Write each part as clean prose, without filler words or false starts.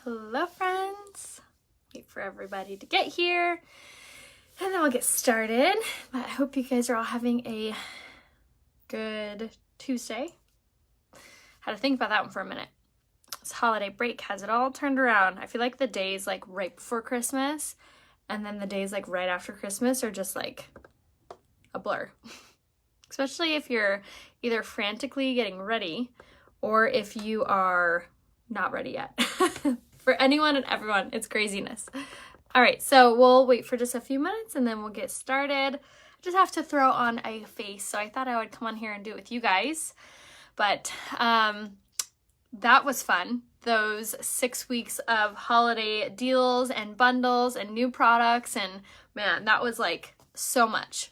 Hello friends, wait for everybody to get here and then we'll get started. But I hope you guys are all having a good Tuesday. Had to think about that one for a minute. This holiday break has it all turned around. I feel like the days like right before Christmas and then the days like right after Christmas are just like a blur. Especially if you're either frantically getting ready or if you are not ready yet. For anyone and everyone, it's craziness. All right, so we'll wait for just a few minutes and then we'll get started. I just have to throw on a face, so I thought I would come on here and do it with you guys. But that was fun. Those 6 weeks of holiday deals and bundles and new products, and man, that was like so much.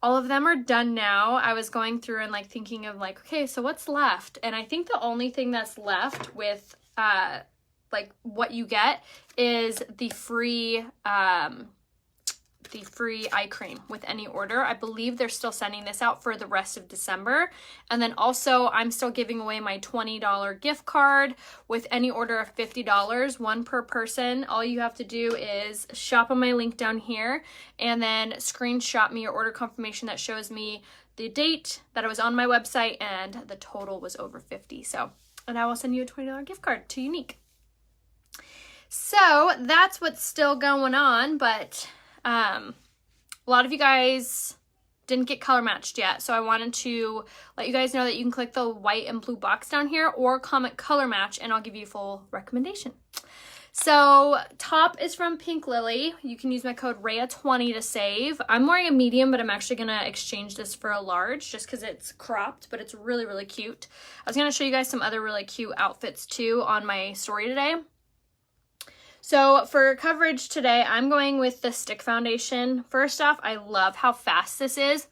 All of them are done now. I was going through and like thinking of like, okay, so what's left? And I think the only thing that's left with like what you get is the free eye cream with any order. I believe they're still sending this out for the rest of December. And then also I'm still giving away my $20 gift card with any order of $50, one per person. All you have to do is shop on my link down here and then screenshot me your order confirmation that shows me the date that it was on my website and the total was over 50. So, and I will send you a $20 gift card to Unique. So that's what's still going on, but a lot of you guys didn't get color matched yet, so I wanted to let you guys know that you can click the white and blue box down here or comment color match and I'll give you a full recommendation. So top is from Pink Lily. You can use my code RHEA20 to save. I'm wearing a medium, but I'm actually going to exchange this for a large just because it's cropped, but it's really, really cute. I was going to show you guys some other really cute outfits too on my story today. So for coverage today, I'm going with the stick foundation. First off, I love how fast this is.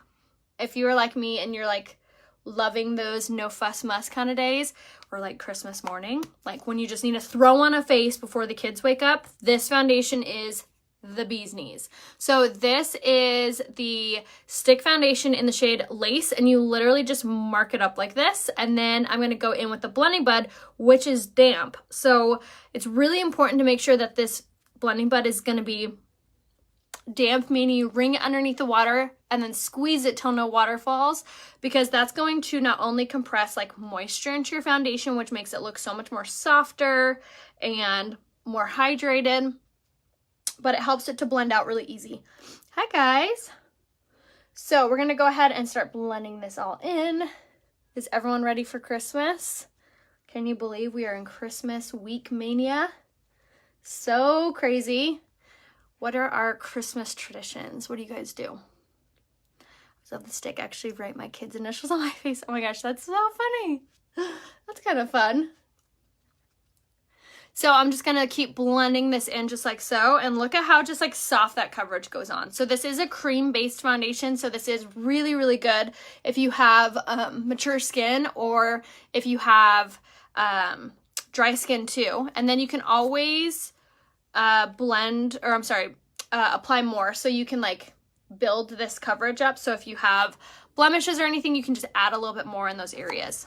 If you're like me and you're like loving those no fuss muss kind of days, or like Christmas morning, like when you just need to throw on a face before the kids wake up, this foundation is the bee's knees. So this is the stick foundation in the shade Lace, and you literally just mark it up like this, and then I'm going to go in with the blending bud, which is damp. So it's really important to make sure that this blending bud is going to be damp, meaning you wring it underneath the water and then squeeze it till no water falls, because that's going to not only compress like moisture into your foundation, which makes it look so much more softer and more hydrated, but it helps it to blend out really easy. Hi guys. So we're going to go ahead and start blending this all in. Is everyone ready for Christmas? Can you believe we are in Christmas week mania? So crazy. What are our Christmas traditions? What do you guys do? So the stick actually write my kids' initials on my face. Oh my gosh, that's so funny. That's kind of fun. So I'm just going to keep blending this in just like so, and look at how just like soft that coverage goes on. So this is a cream-based foundation, so this is really, really good if you have mature skin or if you have dry skin too. And then you can always apply more, so you can like build this coverage up. So if you have blemishes or anything, you can just add a little bit more in those areas.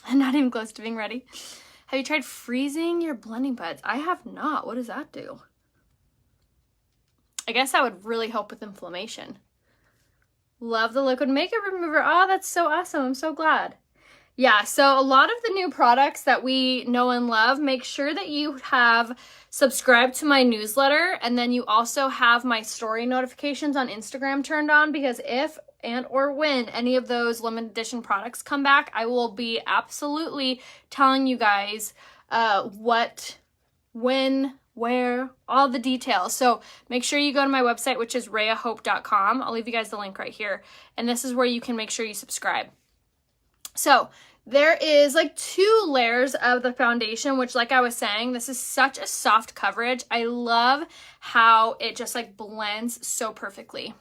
I'm not even close to being ready. Have you tried freezing your blending buds? I have not. What does that do? I guess that would really help with inflammation. Love the liquid makeup remover. Oh, that's so awesome. I'm so glad. Yeah, so a lot of the new products that we know and love, make sure that you have subscribed to my newsletter, and then you also have my story notifications on Instagram turned on, because if and or when any of those limited edition products come back, I will be absolutely telling you guys what, when, where, all the details. So make sure you go to my website, which is rheahope.com. I'll leave you guys the link right here. And this is where you can make sure you subscribe. So there is like 2 layers of the foundation, which like I was saying, this is such a soft coverage. I love how it just like blends so perfectly.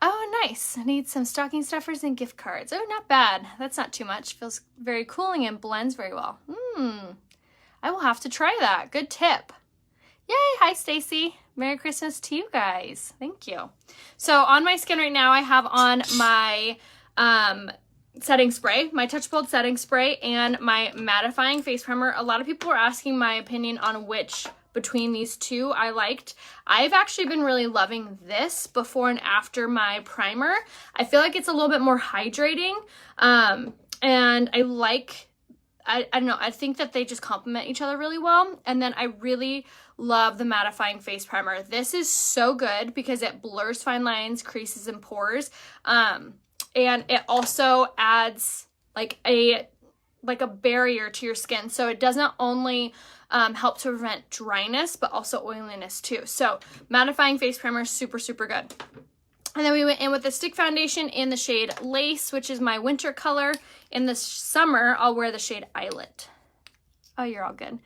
Oh, nice. I need some stocking stuffers and gift cards. Oh, not bad. That's not too much. Feels very cooling and blends very well. I will have to try that. Good tip. Yay. Hi, Stacy. Merry Christmas to you guys. Thank you. So on my skin right now, I have on my setting spray, my Touch Bold setting spray, and my mattifying face primer. A lot of people were asking my opinion on which between these two I liked. I've actually been really loving this before and after my primer. I feel like it's a little bit more hydrating, and I don't know, I think that they just complement each other really well. And then I really love the mattifying face primer. This is so good because it blurs fine lines, creases, and pores. And it also adds like a barrier to your skin. So it doesn't only help to prevent dryness, but also oiliness too. So mattifying face primer is super, super good. And then we went in with the stick foundation in the shade Lace, which is my winter color. In the summer, I'll wear the shade Eyelet. Oh, you're all good.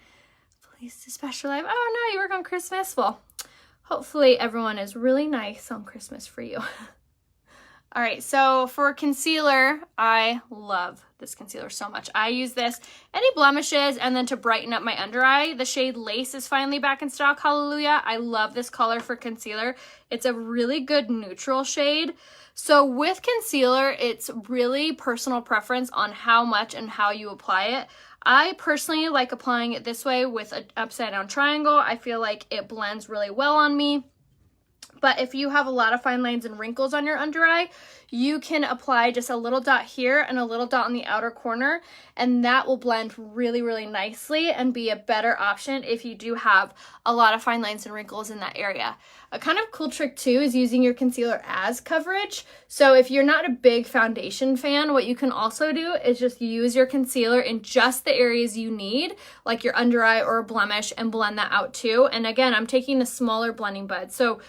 Please to special life. Oh no, you work on Christmas? Well, hopefully everyone is really nice on Christmas for you. All right, so for concealer, I love this concealer so much. I use this, any blemishes, and then to brighten up my under eye. The shade Lace is finally back in stock, hallelujah. I love this color for concealer. It's a really good neutral shade. So with concealer, it's really personal preference on how much and how you apply it. I personally like applying it this way with an upside down triangle. I feel like it blends really well on me. But if you have a lot of fine lines and wrinkles on your under eye, you can apply just a little dot here and a little dot on the outer corner, and that will blend really, really nicely and be a better option if you do have a lot of fine lines and wrinkles in that area. A kind of cool trick too is using your concealer as coverage. So if you're not a big foundation fan, what you can also do is just use your concealer in just the areas you need, like your under eye or a blemish, and blend that out too. And again, I'm taking a smaller blending bud. So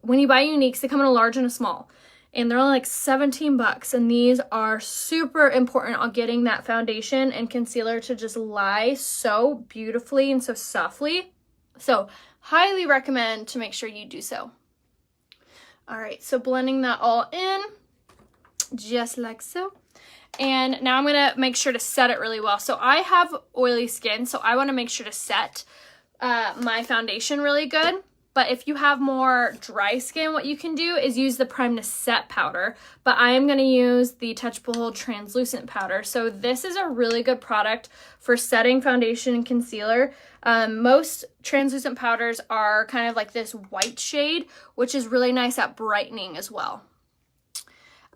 when you buy Uniques, they come in a large and a small, and they're only like 17 bucks. And these are super important on getting that foundation and concealer to just lie so beautifully and so softly. So highly recommend to make sure you do so. All right, so blending that all in just like so. And now I'm gonna make sure to set it really well. So I have oily skin, so I wanna make sure to set my foundation really good. But if you have more dry skin, what you can do is use the Prime to Set powder. But I am going to use the Touch Bold translucent powder. So this is a really good product for setting foundation and concealer. Most translucent powders are kind of like this white shade, which is really nice at brightening as well.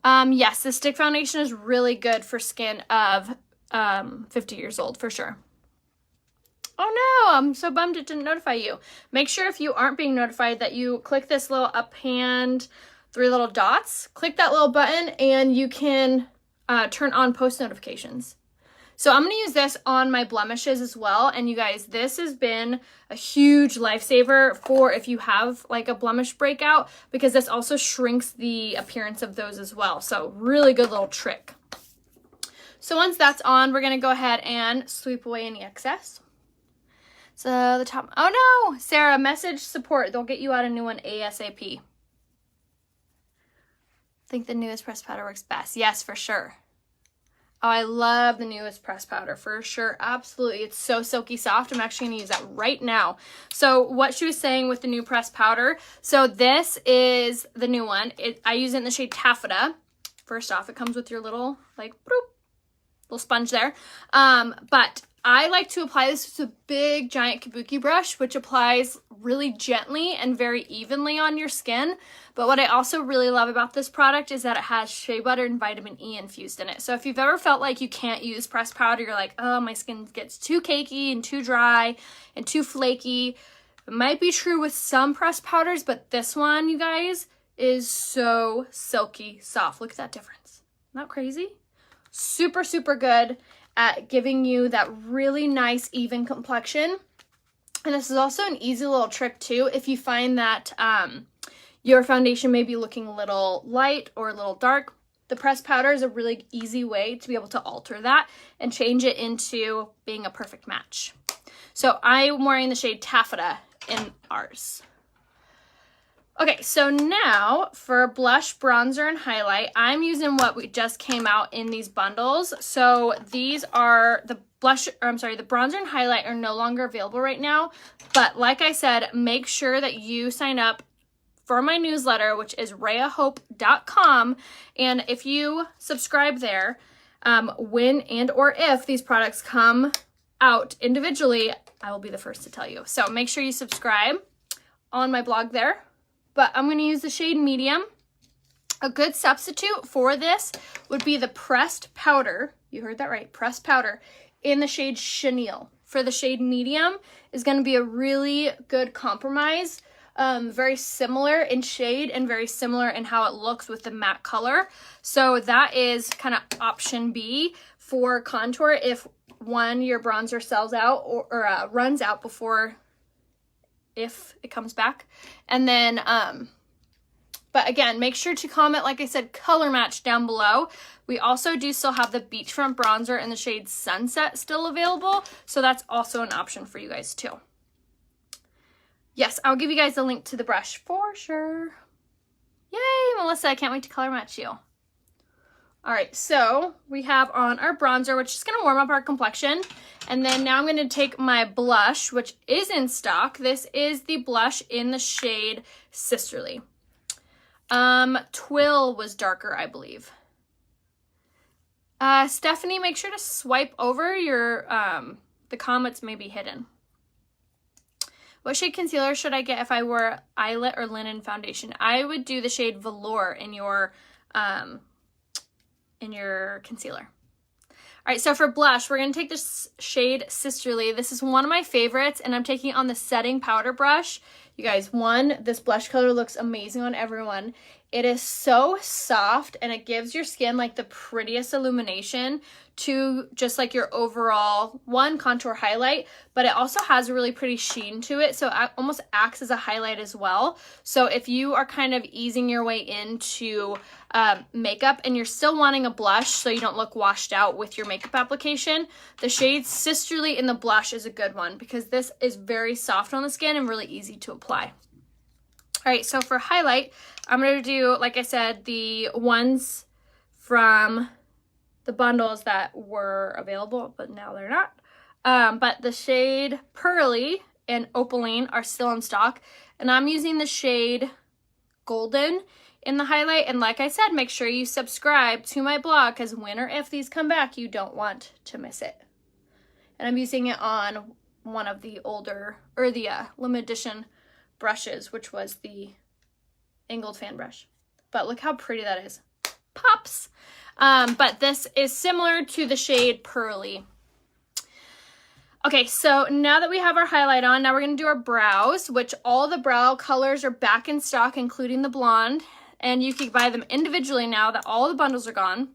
Yes, the stick foundation is really good for skin of 50 years old for sure. Oh no, I'm so bummed it didn't notify you. Make sure if you aren't being notified that you click this little up hand, 3 little dots, click that little button, and you can turn on post notifications. So I'm gonna use this on my blemishes as well. And you guys, this has been a huge lifesaver for if you have like a blemish breakout, because this also shrinks the appearance of those as well. So really good little trick. So once that's on, we're gonna go ahead and sweep away any excess. So the top, oh no, Sarah, message support. They'll get you out a new one ASAP. I think the newest pressed powder works best. Yes, for sure. Oh, I love the newest pressed powder for sure. Absolutely. It's so silky soft. I'm actually going to use that right now. So what she was saying with the new pressed powder. So this is the new one. I use it in the shade Taffeta. First off, it comes with your little like bloop, little sponge there. But I like to apply this with a big giant kabuki brush, which applies really gently and very evenly on your skin. But what I also really love about this product is that it has shea butter and vitamin E infused in it. So if you've ever felt like you can't use pressed powder, you're like, oh, my skin gets too cakey and too dry and too flaky. It might be true with some pressed powders, but this one, you guys, is so silky soft. Look at that difference. Isn't that crazy? Super, super good at giving you that really nice even complexion. And this is also an easy little trick too if you find that your foundation may be looking a little light or a little dark. The pressed powder is a really easy way to be able to alter that and change it into being a perfect match. So I'm wearing the shade Taffeta in ours. Okay, so now for blush, bronzer, and highlight, I'm using what we just came out in these bundles. So these are the the bronzer and highlight are no longer available right now. But like I said, make sure that you sign up for my newsletter, which is rayahope.com. And if you subscribe there, when and or if these products come out individually, I will be the first to tell you. So make sure you subscribe on my blog there. But I'm going to use the shade medium. A good substitute for this would be the pressed powder. You heard that right, pressed powder in the shade Chenille. For the shade medium is going to be a really good compromise. Very similar in shade and very similar in how it looks with the matte color. So that is kind of option B for contour if one, your bronzer sells out or runs out before, if it comes back. And then, but again, make sure to comment, like I said, color match down below. We also do still have the Beachfront Bronzer in the shade Sunset still available. So that's also an option for you guys too. Yes, I'll give you guys a link to the brush for sure. Yay, Melissa, I can't wait to color match you. All right, so we have on our bronzer, which is gonna warm up our complexion. And then now I'm gonna take my blush, which is in stock. This is the blush in the shade Sisterly. Twill was darker, I believe. Stephanie, make sure to swipe over your, the comments may be hidden. What shade concealer should I get if I wore eyelet or linen foundation? I would do the shade Velour in your concealer. All right, so for blush, we're gonna take this shade Sisterly. This is one of my favorites, and I'm taking it on the setting powder brush. You guys, this blush color looks amazing on everyone. It is so soft, and it gives your skin like the prettiest illumination to just like your overall contour highlight, but it also has a really pretty sheen to it, so it almost acts as a highlight as well. So if you are kind of easing your way into makeup and you're still wanting a blush so you don't look washed out with your makeup application, the shade Sisterly in the blush is a good one because this is very soft on the skin and really easy to apply. All right, so for highlight, I'm going to do, like I said, the ones from the bundles that were available, but now they're not. But the shade Pearly and Opaline are still in stock. And I'm using the shade Golden in the highlight. And like I said, make sure you subscribe to my blog because when or if these come back, you don't want to miss it. And I'm using it on one of the older, or the limited edition brushes, which was the angled fan brush. But look how pretty that is. Pops! But this is similar to the shade Pearly. Okay, so now that we have our highlight on, now we're going to do our brows, which all the brow colors are back in stock, including the blonde. And you can buy them individually now that all the bundles are gone.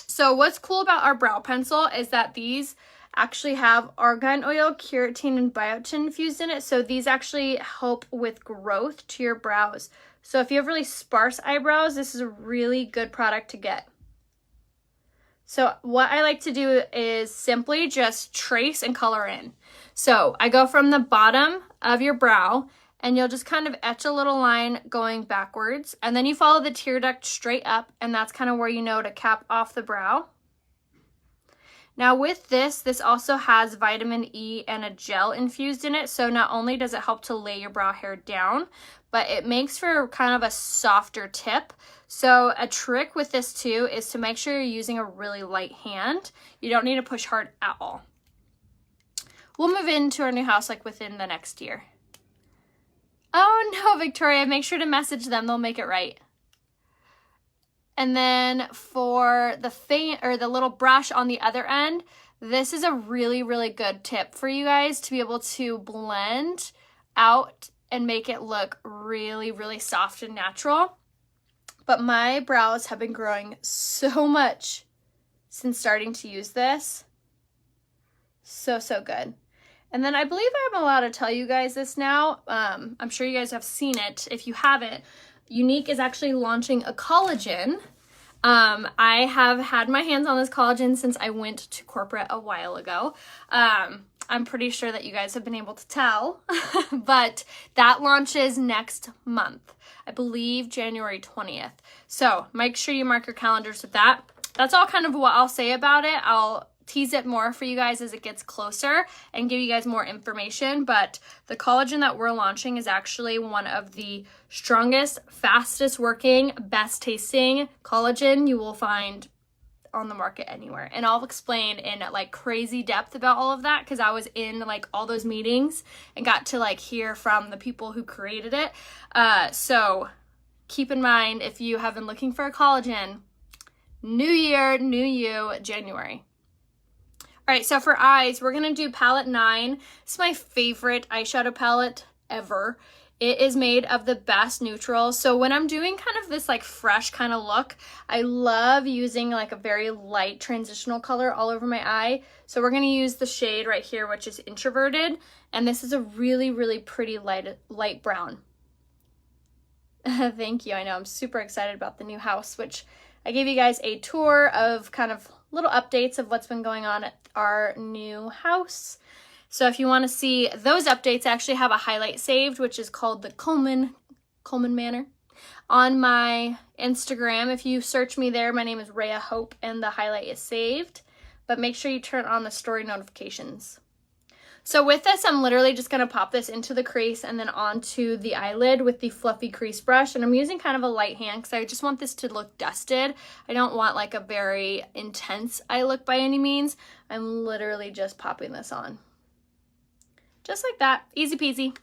So what's cool about our brow pencil is that these actually have argan oil, keratin, and biotin infused in it. So these actually help with growth to your brows. So if you have really sparse eyebrows, this is a really good product to get. So what I like to do is simply just trace and color in. So I go from the bottom of your brow and you'll just kind of etch a little line going backwards. And then you follow the tear duct straight up, and that's kind of where you know to cap off the brow. Now with this also has vitamin E and a gel infused in it. So not only does it help to lay your brow hair down, but it makes for kind of a softer tip. So a trick with this too is to make sure you're using a really light hand. You don't need to push hard at all. We'll move into our new house like within the next year. Oh no, Victoria, make sure to message them. They'll make it right. And then for the little brush on the other end, this is a really, really good tip for you guys to be able to blend out and make it look really, really soft and natural. But my brows have been growing so much since starting to use this. So, so good. And then I believe I'm allowed to tell you guys this now. I'm sure you guys have seen it. If you haven't, Younique is actually launching a collagen. I have had my hands on this collagen since I went to corporate a while ago. I'm pretty sure that you guys have been able to tell, but that launches next month. I believe January 20th. So make sure you mark your calendars with that. That's all kind of what I'll say about it. I'll tease it more for you guys as it gets closer and give you guys more information. But the collagen that we're launching is actually one of the strongest, fastest working, best tasting collagen you will find on the market anywhere. And I'll explain in like crazy depth about all of that because I was in like all those meetings and got to like hear from the people who created it. So keep in mind, if you have been looking for a collagen, new year, new you, January. All right, so for eyes, we're gonna do palette 9. It's my favorite eyeshadow palette ever. It is made of the best neutrals. So when I'm doing kind of this like fresh kind of look, I love using like a very light transitional color all over my eye. So we're gonna use the shade right here, which is Introverted. And this is a really, really pretty light brown. Thank you. I know I'm super excited about the new house, which I gave you guys a tour of kind of little updates of what's been going on at our new house. So if you want to see those updates, I actually have a highlight saved, which is called the Coleman Manor on my Instagram. If you search me there, my name is Rhea Hope and the highlight is saved, but make sure you turn on the story notifications. So with this, I'm literally just going to pop this into the crease and then onto the eyelid with the fluffy crease brush. And I'm using kind of a light hand because I just want this to look dusted. I don't want like a very intense eye look by any means. I'm literally just popping this on. Just like that, easy peasy.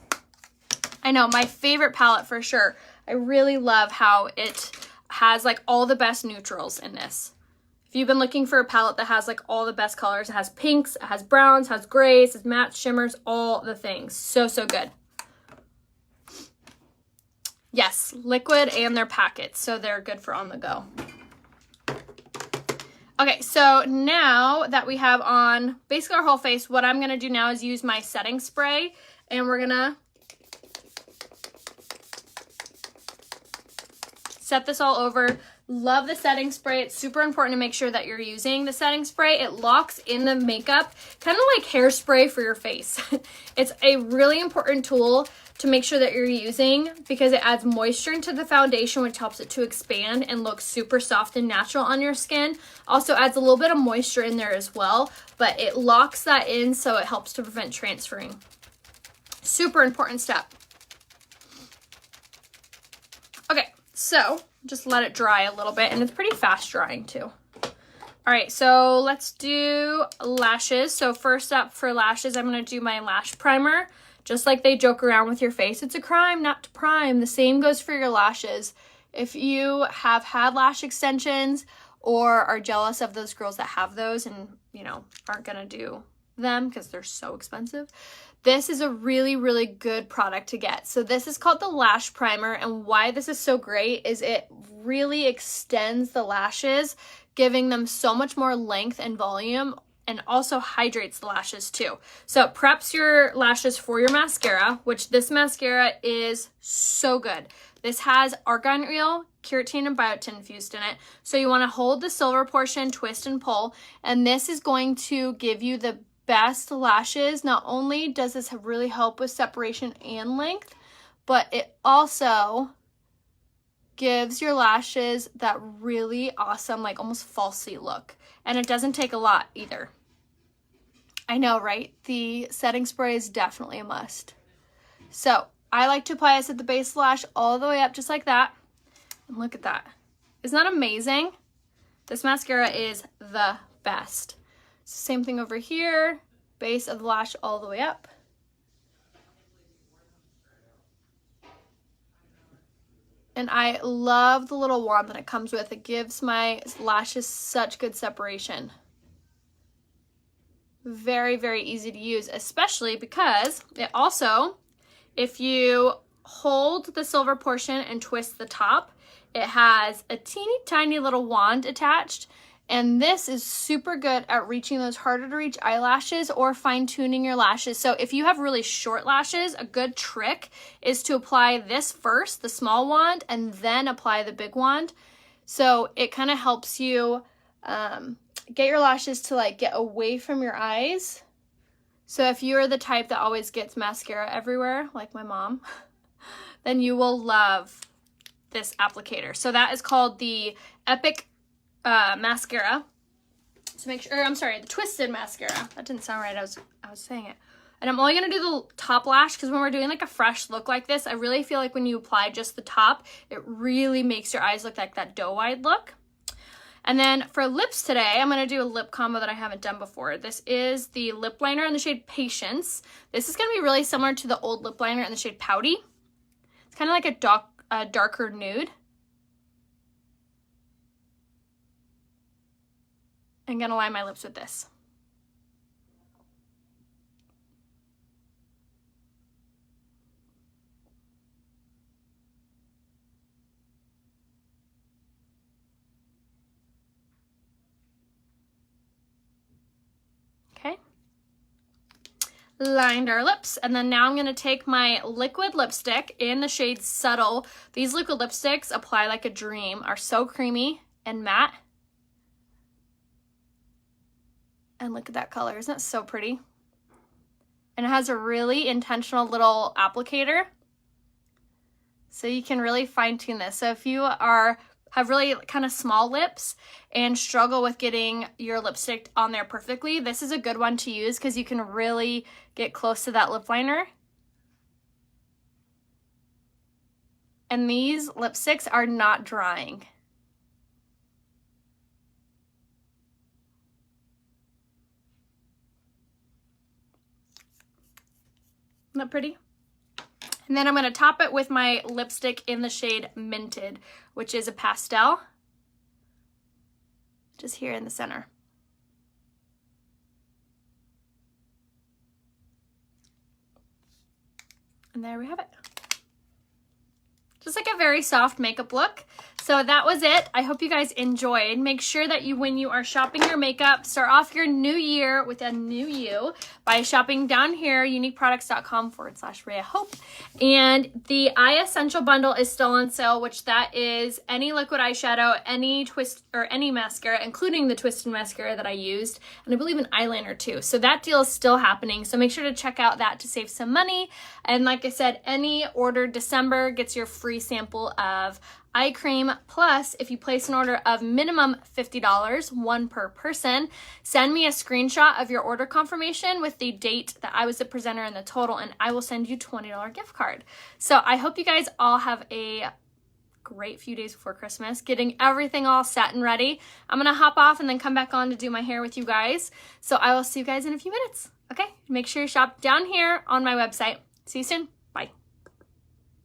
I know, my favorite palette for sure. I really love how it has like all the best neutrals in this. If you've been looking for a palette that has like all the best colors, it has pinks, it has browns, it has grays, it has matte shimmers, all the things. So, so good. Yes, liquid and they're packets, so they're good for on the go. Okay, so now that we have on basically our whole face, what I'm going to do now is use my setting spray, and we're going to set this all over. Love the setting spray. It's super important to make sure that you're using the setting spray. It locks in the makeup, kind of like hairspray for your face. It's a really important tool to make sure that you're using because it adds moisture into the foundation, which helps it to expand and look super soft and natural on your skin. Also adds a little bit of moisture in there as well, but it locks that in so it helps to prevent transferring. Super important step. Okay, so just let it dry a little bit, and it's pretty fast drying too. All right, so let's do lashes. So first up for lashes, I'm gonna do my lash primer. Just like they joke around with your face, it's a crime not to prime. The same goes for your lashes. If you have had lash extensions or are jealous of those girls that have those and, you know, aren't gonna do them because they're so expensive, this is a really, really good product to get. So this is called the Lash Primer, and why this is so great is it really extends the lashes, giving them so much more length and volume, and also hydrates the lashes too. So it preps your lashes for your mascara, which this mascara is so good. This has argan oil, keratin, and biotin infused in it. So you want to hold the silver portion, twist and pull, and this is going to give you the best lashes. Not only does this really help with separation and length, but it also gives your lashes that really awesome, like almost falsy look. And it doesn't take a lot either. I know, right? The setting spray is definitely a must. So I like to apply this at the base of the lash all the way up just like that. And look at that. Isn't that amazing? This mascara is the best. Same thing over here, base of the lash all the way up. And I love the little wand that it comes with. It gives my lashes such good separation. Very, very easy to use, especially because it also, if you hold the silver portion and twist the top, it has a teeny tiny little wand attached. And this is super good at reaching those harder to reach eyelashes or fine tuning your lashes. So if you have really short lashes, a good trick is to apply this first, the small wand, and then apply the big wand. So it kind of helps you get your lashes to like get away from your eyes. So if you're the type that always gets mascara everywhere, like my mom, then you will love this applicator. So that is called the Epic mascara. So make sure, I'm sorry, the twisted mascara. That didn't sound right. I was saying it. And I'm only going to do the top lash because when we're doing like a fresh look like this, I really feel like when you apply just the top, it really makes your eyes look like that doe-eyed look. And then for lips today, I'm going to do a lip combo that I haven't done before. This is the lip liner in the shade Patience. This is going to be really similar to the old lip liner in the shade Pouty. It's kind of like a darker nude. I'm going to line my lips with this. Okay. Lined our lips, and then now I'm going to take my liquid lipstick in the shade Subtle. These liquid lipsticks, Apply Like a Dream, are so creamy and matte. And look at that color. Isn't that so pretty? And it has a really intentional little applicator, so you can really fine tune this. So if you have really kind of small lips and struggle with getting your lipstick on there perfectly, this is a good one to use because you can really get close to that lip liner. And these lipsticks are not drying. Isn't that pretty? And then I'm going to top it with my lipstick in the shade Minted, which is a pastel, just here in the center. And there we have it. Just like a very soft makeup look. So that was it. I hope you guys enjoyed. Make sure that when you are shopping your makeup, start off your new year with a new you by shopping down here, uniqueproducts.com/RheaHope. And the Eye Essential Bundle is still on sale, which that is any liquid eyeshadow, any twist or any mascara, including the twisted mascara that I used, and I believe an eyeliner too. So that deal is still happening. So make sure to check out that to save some money. And like I said, any order December gets your free sample of eye cream, plus if you place an order of minimum $50, one per person, send me a screenshot of your order confirmation with the date that I was the presenter and the total, and I will send you a $20 gift card. So I hope you guys all have a great few days before Christmas, getting everything all set and ready. I'm gonna hop off and then come back on to do my hair with you guys. So I will see you guys in a few minutes. Okay, make sure you shop down here on my website. See you soon.